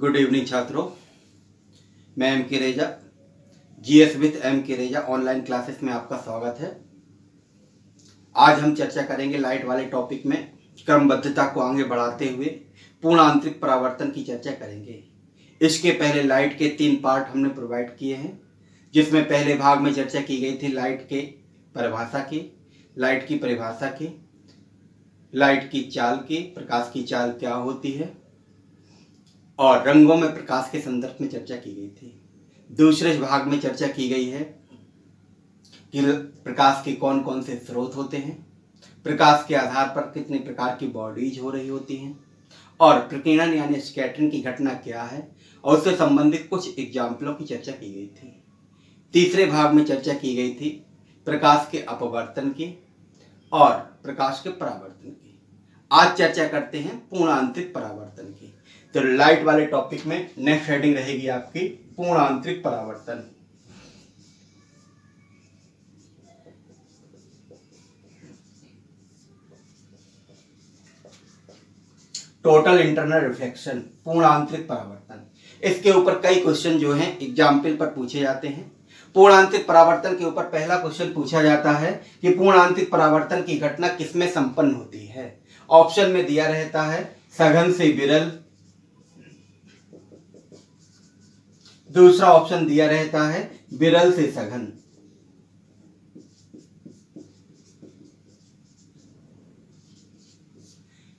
Good evening छात्रों, मैं M के रेजा जीएस विथ एम के रेजा ऑनलाइन क्लासेस में आपका स्वागत है। आज हम चर्चा करेंगे लाइट वाले टॉपिक में क्रमबद्धता को आगे बढ़ाते हुए पूर्ण आंतरिक परावर्तन की चर्चा करेंगे। इसके पहले लाइट के 3 पार्ट हमने प्रोवाइड किए हैं, जिसमें पहले भाग में चर्चा की गई थी लाइट के परिभाषा की, लाइट की परिभाषा की, लाइट की चाल की, प्रकाश की चाल क्या होती है और रंगों में प्रकाश के संदर्भ में चर्चा की गई थी। दूसरे भाग में चर्चा की गई है कि प्रकाश के कौन कौन से स्रोत होते हैं, प्रकाश के आधार पर कितने प्रकार की बॉडीज हो रही होती हैं और प्रकीर्णन यानी स्कैटरिंग की घटना क्या है और उससे संबंधित कुछ एग्जाम्पलों की चर्चा की गई थी। तीसरे भाग में चर्चा की गई थी प्रकाश के अपवर्तन की और प्रकाश के परावर्तन की। आज चर्चा करते हैं पूर्ण आंतरिक परावर्तन की। तो लाइट वाले टॉपिक में नेक्स्ट हेडिंग रहेगी आपकी पूर्ण आंतरिक परावर्तन। टोटल इंटरनल रिफ्लेक्शन, पूर्ण आंतरिक परावर्तन। इसके ऊपर कई क्वेश्चन जो हैं एग्जाम्पल पर पूछे जाते हैं। पूर्ण आंतरिक परावर्तन के ऊपर पहला क्वेश्चन पूछा जाता है कि पूर्ण आंतरिक परावर्तन की घटना किसमें संपन्न होती है। ऑप्शन में दिया रहता है सघन से विरल, दूसरा ऑप्शन दिया रहता है विरल से सघन,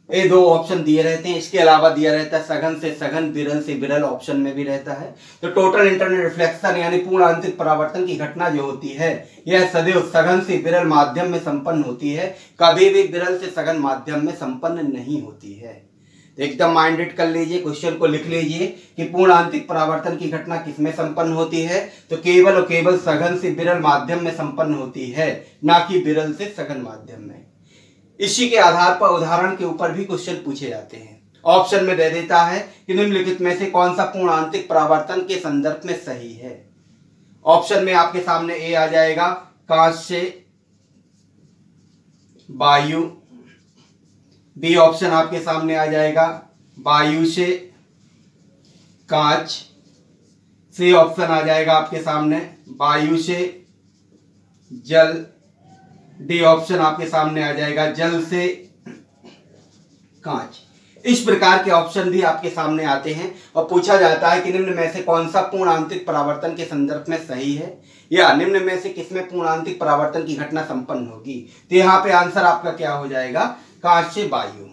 ये 2 ऑप्शन दिए रहते हैं। इसके अलावा दिया रहता है सघन से सघन, विरल से विरल ऑप्शन में भी रहता है। तो टोटल इंटरनल रिफ्लेक्शन यानी पूर्ण आंतरिक परावर्तन की घटना जो होती है यह सदैव सघन से विरल माध्यम में संपन्न होती है, कभी भी विरल से सघन माध्यम में संपन्न नहीं होती है। तो एकदम माइंडेड कर लीजिए, क्वेश्चन को लिख लीजिए कि पूर्ण आंतरिक परावर्तन की घटना किसमें संपन्न होती है। तो केवल और केवल सघन से विरल माध्यम में संपन्न होती है, ना कि विरल से सघन माध्यम में। इसी के आधार पर उदाहरण के ऊपर भी क्वेश्चन पूछे जाते हैं। ऑप्शन में दे देता है कि निम्नलिखित में से कौन सा पूर्ण आंतरिक परावर्तन के संदर्भ में सही है। ऑप्शन में आपके सामने ए आ जाएगा कांच से वायु, बी ऑप्शन आपके सामने आ जाएगा वायु से कांच, सी ऑप्शन आ जाएगा आपके सामने वायु से जल, डी ऑप्शन आपके सामने आ जाएगा जल से कांच। इस प्रकार के ऑप्शन भी आपके सामने आते हैं और पूछा जाता है कि निम्न में से कौन सा पूर्ण आंतरिक परावर्तन के संदर्भ में सही है या निम्न में से किसमें पूर्ण आंतरिक परावर्तन की घटना संपन्न होगी। तो यहाँ पे आंसर आपका क्या हो जाएगा, कांच से वायु,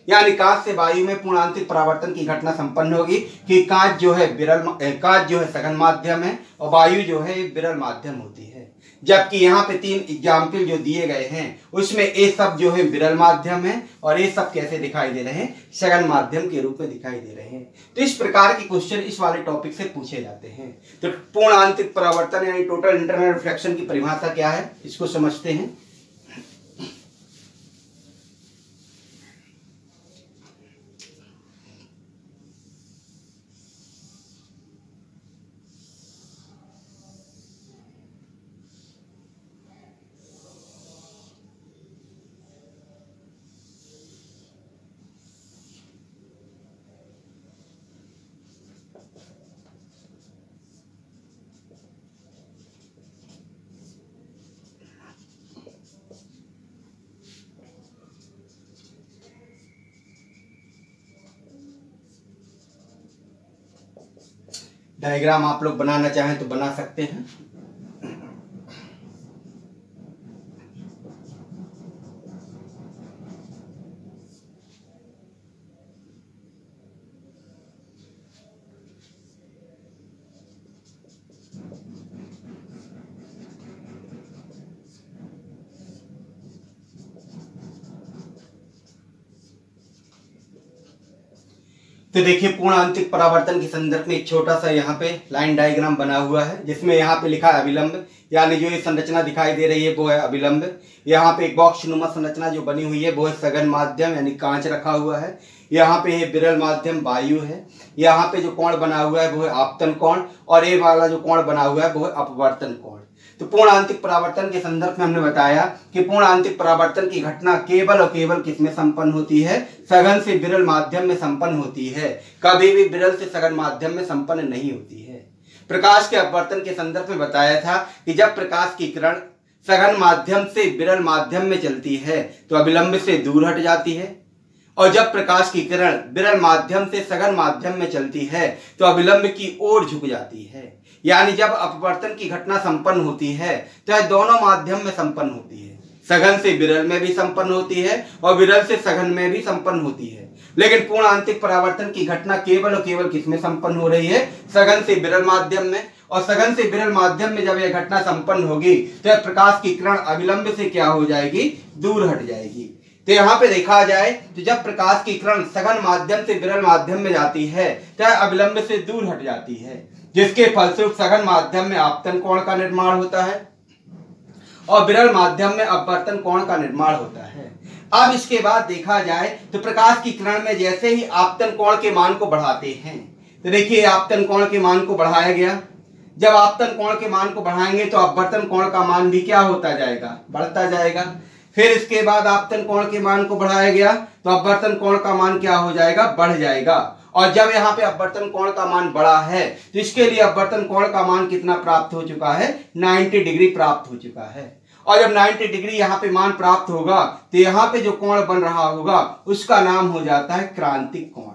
यानी कांच से वायु में पूर्ण आंतरिक परावर्तन की घटना संपन्न होगी कि कांच जो है सघन माध्यम है और वायु जो है विरल माध्यम होती है। जबकि यहाँ पे 3 एग्जाम्पल जो दिए गए हैं उसमें ये सब जो है विरल माध्यम है और ये सब कैसे दिखाई दे रहे हैं, सघन माध्यम के रूप में दिखाई दे रहे हैं। तो इस प्रकार के क्वेश्चन इस वाले टॉपिक से पूछे जाते हैं। तो पूर्ण आंतरिक परावर्तन यानी टोटल इंटरनल रिफ्लेक्शन की परिभाषा क्या है, इसको समझते हैं। डायग्राम आप लोग बनाना चाहें तो बना सकते हैं। तो देखिए पूर्ण आंतरिक परावर्तन के संदर्भ में एक छोटा सा यहाँ पे लाइन डायग्राम बना हुआ है, जिसमें यहाँ पे लिखा है अभिलंब, यानी जो ये संरचना दिखाई दे रही है वो है अभिलंब। यहाँ पे एक बॉक्स नुमा संरचना जो बनी हुई है वो है सघन माध्यम यानी कांच रखा हुआ है। यहाँ पे ये विरल माध्यम वायु है, यहाँ पे जो कोण बना हुआ है वो है आपतन कोण, और ये वाला जो कोण बना हुआ है वो है अपवर्तन कोण। तो पूर्ण आंतरिक परावर्तन के संदर्भ में हमने बताया कि पूर्ण आंतरिक परावर्तन की घटना केवल और केवल किसमें संपन्न होती है? सघन से विरल माध्यम में संपन्न होती है, कभी भी विरल से सघन माध्यम में संपन्न नहीं होती है। प्रकाश के अपवर्तन के संदर्भ में बताया था कि जब प्रकाश की किरण सघन माध्यम से विरल माध्यम में चलती है तो अविलंब से दूर हट जाती है, और जब प्रकाश की किरण विरल माध्यम से सघन माध्यम में चलती है तो अविलंब की ओर झुक जाती है। यानी जब अपवर्तन की घटना संपन्न होती है तो यह दोनों माध्यम में संपन्न होती है, सघन से विरल में भी संपन्न होती है और विरल से सघन में भी संपन्न होती है। लेकिन पूर्ण आंतरिक परावर्तन की घटना केवल और केवल किसमें संपन्न हो रही है? सघन से विरल माध्यम में, और सघन से विरल माध्यम में जब यह घटना संपन्न होगी तो प्रकाश की किरण अविलंब से क्या हो जाएगी? दूर हट जाएगी। तो यहाँ पे देखा जाए तो जब प्रकाश की किरण सघन माध्यम से विरल माध्यम में जाती है तो अविलंब से दूर हट जाती है, जिसके फलस्वरूप सघन माध्यम में आपतन कोण का निर्माण होता है और विरल माध्यम में अपवर्तन कोण का निर्माण होता है। अब इसके बाद देखा जाए तो प्रकाश की किरण में जैसे ही आपतन कोण के मान को बढ़ाते हैं, तो देखिए आपतन कोण के मान को बढ़ाया गया। जब आपतन कोण के मान को बढ़ाएंगे तो अपवर्तन कोण का मान भी क्या होता जाएगा? बढ़ता जाएगा। फिर इसके बाद आपतन कोण के मान को बढ़ाया गया तो अपवर्तन कोण का मान क्या हो जाएगा? बढ़ जाएगा। और जब यहाँ पे अपवर्तन कोण का मान बढ़ा है तो इसके लिए अपवर्तन कोण का मान कितना प्राप्त हो चुका है? 90 डिग्री प्राप्त हो चुका है। और जब 90 डिग्री यहाँ पे मान प्राप्त होगा तो यहाँ पे जो कोण बन रहा होगा उसका नाम हो जाता है क्रांतिक कोण।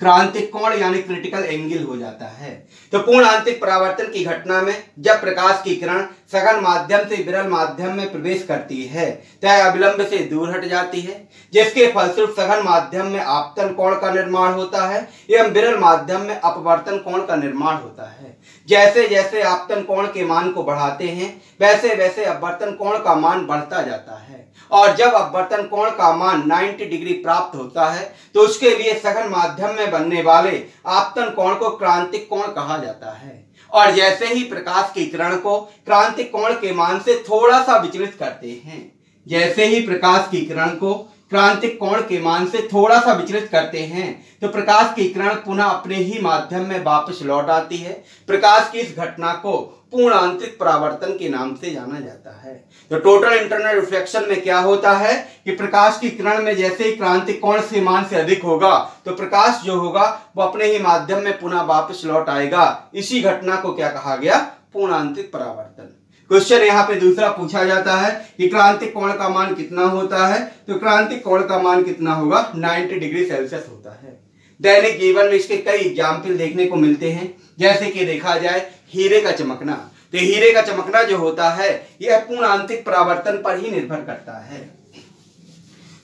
क्रांतिक कोण यानी क्रिटिकल एंगल हो जाता है। तो पूर्ण आंतरिक परावर्तन की घटना में जब प्रकाश की किरण सघन माध्यम से विरल माध्यम में प्रवेश करती है तो अविलंब से दूर हट जाती है, जिसके फलस्वरूप सघन माध्यम में आपतन कोण का निर्माण होता है एवं विरल माध्यम में अपवर्तन कोण का निर्माण होता है। जैसे जैसे आपतन कोण के मान को बढ़ाते हैं वैसे वैसे अपवर्तन कोण का मान बढ़ता जाता है, और जब अपवर्तन कोण का मान 90 डिग्री प्राप्त होता है तो उसके लिए सघन माध्यम में बनने वाले आपतन कोण को क्रांतिक कोण कहा जाता है। और जैसे ही प्रकाश की किरण को क्रांतिक कोण के मान से थोड़ा सा विचलित करते हैं, जैसे ही प्रकाश की किरण को क्रांतिक कोण के मान से थोड़ा सा विचलित करते हैं तो प्रकाश की किरण पुनः अपने ही माध्यम में वापस लौट आती है। प्रकाश की इस घटना को पूर्ण आंतरिक परावर्तन के नाम से जाना जाता है। तो टोटल इंटरनल रिफ्लेक्शन में क्या होता है कि प्रकाश की किरण में जैसे ही क्रांतिक कोण से मान से अधिक होगा तो प्रकाश जो होगा वो अपने ही माध्यम में पुनः वापस लौट आएगा। इसी घटना को क्या कहा गया? पूर्ण आंतरिक परावर्तन। क्वेश्चन यहाँ पे दूसरा पूछा जाता है कि क्रांतिक कोण का मान कितना होता है? तो क्रांतिक कोण का मान कितना होगा? 90 डिग्री सेल्सियस होता है। दैनिक जीवन में इसके कई एग्जाम्पल देखने को मिलते हैं, जैसे कि देखा जाए हीरे का चमकना। तो हीरे का चमकना जो होता है यह पूर्ण आंतरिक परावर्तन पर ही निर्भर करता है।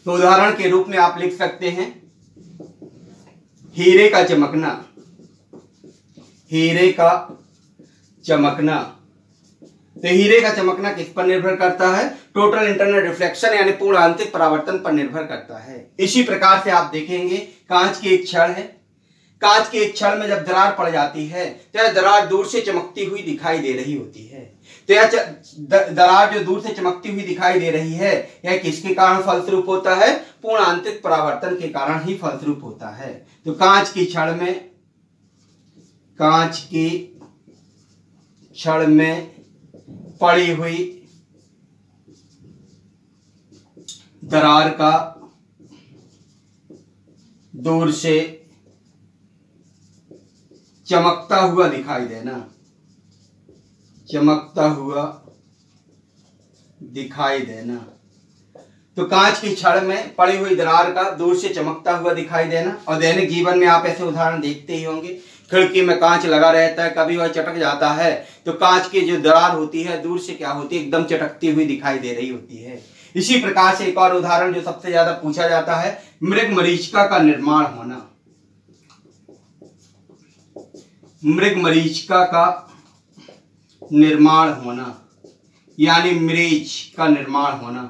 तो उदाहरण के रूप में आप लिख सकते हैं हीरे का चमकना। हीरे का चमकना, तो हीरे का चमकना किस पर निर्भर करता है? टोटल इंटरनल रिफ्लेक्शन यानी पूर्ण आंतरिक परावर्तन पर निर्भर करता है। इसी प्रकार से आप देखेंगे कांच की एक छड़ है। कांच के एक छड़ में जब दरार पड़ जाती है तो यह दरार दूर से चमकती हुई दिखाई दे रही होती है। तो यह दरार जो दूर से चमकती हुई दिखाई दे रही है यह किसके कारण फलस्वरूप होता है? पूर्ण आंतरिक परावर्तन के कारण ही फलस्वरूप होता है। तो कांच की छड़ में पड़ी हुई दरार का दूर से चमकता हुआ दिखाई देना, चमकता हुआ दिखाई देना। तो कांच की छड़ में पड़ी हुई दरार का दूर से चमकता हुआ दिखाई देना। और दैनिक जीवन में आप ऐसे उदाहरण देखते ही होंगे, खिड़की में कांच लगा रहता है, कभी वह चटक जाता है तो कांच की जो दरार होती है दूर से क्या होती है? एकदम चटकती हुई दिखाई दे रही होती है। इसी प्रकार से एक और उदाहरण जो सबसे ज्यादा पूछा जाता है, मृग मरीचिका का निर्माण होना। मृग मरीचिका का निर्माण होना यानी मरीच का निर्माण होना।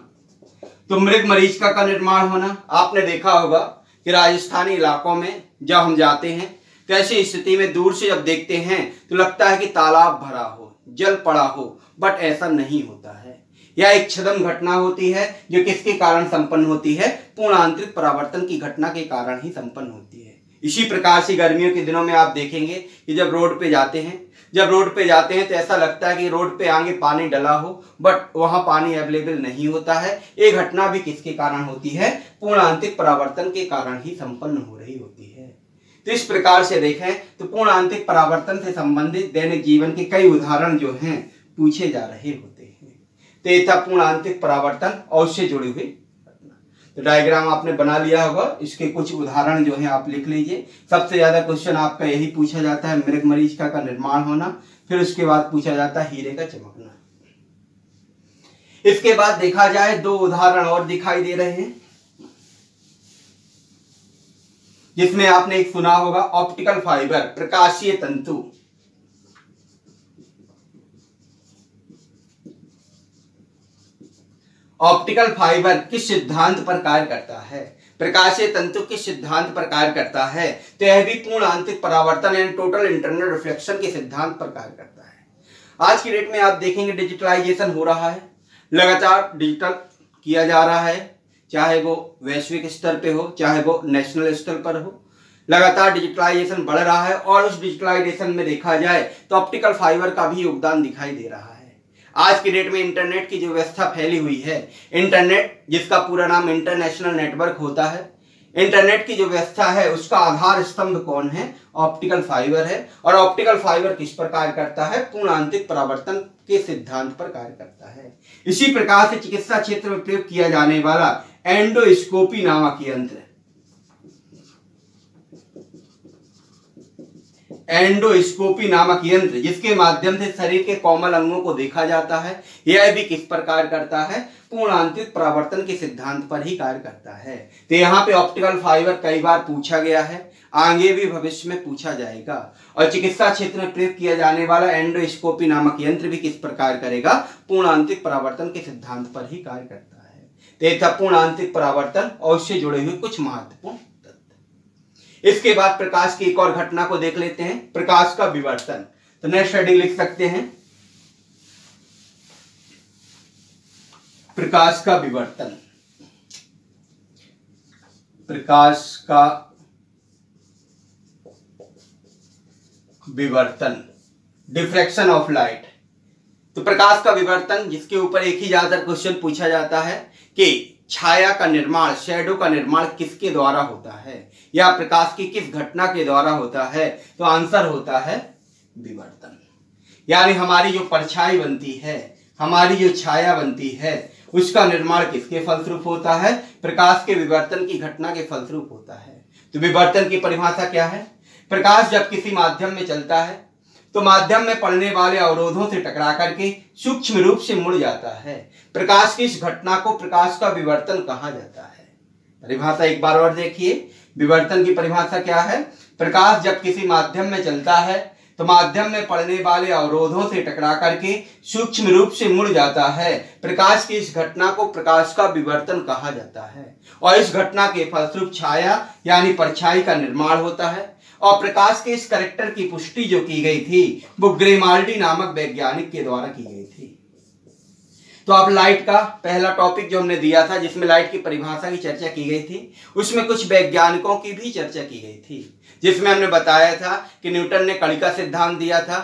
तो मृग मरीचिका का निर्माण होना, आपने देखा होगा कि राजस्थानी इलाकों में जब हम जाते हैं तो ऐसी स्थिति में दूर से जब देखते हैं तो लगता है कि तालाब भरा हो, जल पड़ा हो, बट ऐसा नहीं होता है। या एक छद्म घटना होती है जो किसके कारण संपन्न होती है, पूर्ण आंतरिक परावर्तन की घटना के कारण ही संपन्न होती है। इसी प्रकार से गर्मियों के दिनों में आप देखेंगे कि जब रोड पे जाते हैं तो ऐसा लगता है कि रोड पे आगे पानी डला हो, बट वहां पानी अवेलेबल नहीं होता है। ये घटना भी किसके कारण होती है, पूर्ण आंतरिक परावर्तन के कारण ही संपन्न हो रही होती है। तो इस प्रकार से देखें तो पूर्ण आंतरिक परावर्तन से संबंधित दैनिक जीवन के कई उदाहरण जो हैं पूछे जा रहे होते हैं। तो ये था पूर्ण आंतरिक परावर्तन और उससे जुड़ी हुई घटना। तो डायग्राम आपने बना लिया होगा, इसके कुछ उदाहरण जो हैं आप लिख लीजिए। सबसे ज्यादा क्वेश्चन आपका यही पूछा जाता है, मृग मरीचिका का निर्माण होना, फिर उसके बाद पूछा जाता है हीरे का चमकना। इसके बाद देखा जाए दो उदाहरण और दिखाई दे रहे हैं, जिसमें आपने एक सुना होगा ऑप्टिकल फाइबर, प्रकाशीय तंतु। ऑप्टिकल फाइबर किस सिद्धांत पर कार्य करता है, प्रकाशीय तंतु किस सिद्धांत पर कार्य करता है, तो यह भी पूर्ण आंतरिक परावर्तन यानी टोटल इंटरनल रिफ्लेक्शन के सिद्धांत पर कार्य करता है। आज की डेट में आप देखेंगे डिजिटलाइजेशन हो रहा है, लगातार डिजिटल किया जा रहा है, चाहे वो वैश्विक स्तर पे हो चाहे वो नेशनल स्तर पर हो, लगातार डिजिटलाइजेशन बढ़ रहा है। और उस डिजिटलाइजेशन में देखा जाए तो ऑप्टिकल फाइबर का भी योगदान दिखाई दे रहा है। आज की डेट में इंटरनेट की जो व्यवस्था फैली हुई है, इंटरनेट जिसका पूरा नाम इंटरनेशनल नेटवर्क होता है, इंटरनेट की जो व्यवस्था है उसका आधार स्तंभ कौन है, ऑप्टिकल फाइबर है। और ऑप्टिकल फाइबर किस पर कार्य करता है, पूर्ण आंतरिक परावर्तन के सिद्धांत पर कार्य करता है। इसी प्रकार से चिकित्सा क्षेत्र में प्रयोग किया जाने वाला एंडोस्कोपी नामक यंत्र, एंडोस्कोपी नामक यंत्र जिसके माध्यम से शरीर के कोमल अंगों को देखा जाता है, यह भी किस पर कार्य करता है, पूर्ण आंतरिक परावर्तन के सिद्धांत पर ही कार्य करता है। तो यहाँ पे ऑप्टिकल फाइबर कई बार पूछा गया है, आगे भी भविष्य में पूछा जाएगा। और चिकित्सा क्षेत्र में प्रयोग किया जाने वाला एंडोस्कोपी नामक यंत्र भी किस पर कार्य करेगा, पूर्ण आंतरिक परावर्तन के सिद्धांत पर ही कार्य करता है। तो यह था पूर्ण आंतरिक परावर्तन और उससे जुड़े हुए कुछ महत्वपूर्ण। इसके बाद प्रकाश की एक और घटना को देख लेते हैं, प्रकाश का विवर्तन। तो नेक्स्ट हेडिंग लिख सकते हैं प्रकाश का विवर्तन। प्रकाश का विवर्तन, डिफ्रैक्शन ऑफ लाइट। तो प्रकाश का विवर्तन जिसके ऊपर एक ही ज्यादातर क्वेश्चन पूछा जाता है कि छाया का निर्माण, शैडो का निर्माण किसके द्वारा होता है या प्रकाश की किस घटना के द्वारा होता है, तो आंसर होता है विवर्तन। यानी हमारी जो परछाई बनती है, हमारी जो छाया बनती है, उसका निर्माण किसके फलस्वरूप होता है, प्रकाश के विवर्तन की घटना के फलस्वरूप होता है। तो विवर्तन की परिभाषा क्या है, प्रकाश जब किसी माध्यम में चलता है तो माध्यम में पड़ने वाले अवरोधों से टकरा करके सूक्ष्म रूप से मुड़ जाता है। प्रकाश की इस घटना को प्रकाश का विवर्तन कहा जाता है। परिभाषा एक बार और देखिए, विवर्तन की परिभाषा क्या है, प्रकाश जब किसी माध्यम में चलता है तो माध्यम में पड़ने वाले अवरोधों से टकरा करके सूक्ष्म रूप से मुड़ जाता है। प्रकाश की इस घटना को प्रकाश का विवर्तन कहा जाता है। और इस घटना के फलस्वरूप छाया यानी परछाई का निर्माण होता है। और प्रकाश के इस कैरेक्टर की पुष्टि जो की गई थी वो ग्रेमाल्डी नामक वैज्ञानिक के द्वारा की गई थी। तो आप लाइट का पहला टॉपिक जो हमने दिया था जिसमें लाइट की परिभाषा की चर्चा की गई थी, उसमें कुछ वैज्ञानिकों की भी चर्चा की गई थी, जिसमें हमने बताया था कि न्यूटन ने कणिका सिद्धांत दिया था,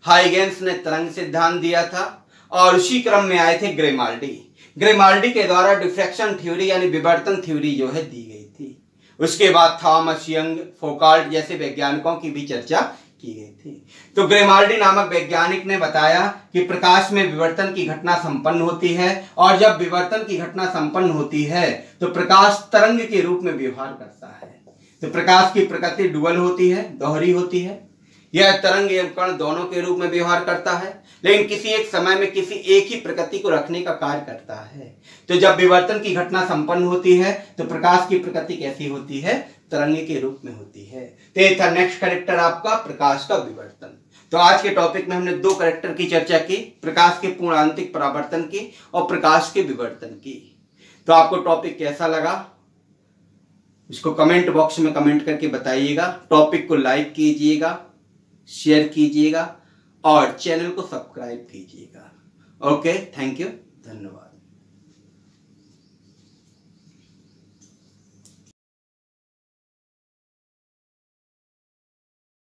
हाइगेंस ने तरंग सिद्धांत दिया था, और उसी क्रम में आए थे ग्रेमाल्डी। ग्रेमाल्डी के द्वारा डिफ्रैक्शन थ्योरी यानी विवर्तन थ्योरी जो है दी गई थी। उसके बाद थॉमस यंग, फोकाल्ट जैसे वैज्ञानिकों की भी चर्चा की गई थी। तो ग्रेमाल्डी नामक वैज्ञानिक ने बताया कि प्रकाश में विवर्तन की घटना संपन्न होती है, और जब विवर्तन की घटना संपन्न होती है तो प्रकाश तरंग के रूप में व्यवहार करता है। तो प्रकाश की प्रकृति डुअल होती है, दोहरी होती है। यह तरंग एवं कण दोनों के रूप में व्यवहार करता है, लेकिन किसी एक समय में किसी एक ही प्रकृति को रखने का कार्य करता है। तो जब विवर्तन की घटना संपन्न होती है तो प्रकाश की प्रकृति कैसी होती है, तरंग के रूप में होती है। तो ये था नेक्स्ट कैरेक्टर आपका प्रकाश का विवर्तन। तो आज के टॉपिक में हमने दो कैरेक्टर की चर्चा की, प्रकाश के पूर्ण आंतरिक परावर्तन की और प्रकाश के विवर्तन की। तो आपको टॉपिक कैसा लगा इसको कमेंट बॉक्स में कमेंट करके बताइएगा। टॉपिक को लाइक कीजिएगा, शेयर कीजिएगा और चैनल को सब्सक्राइब कीजिएगा। Okay, thank you. धन्यवाद।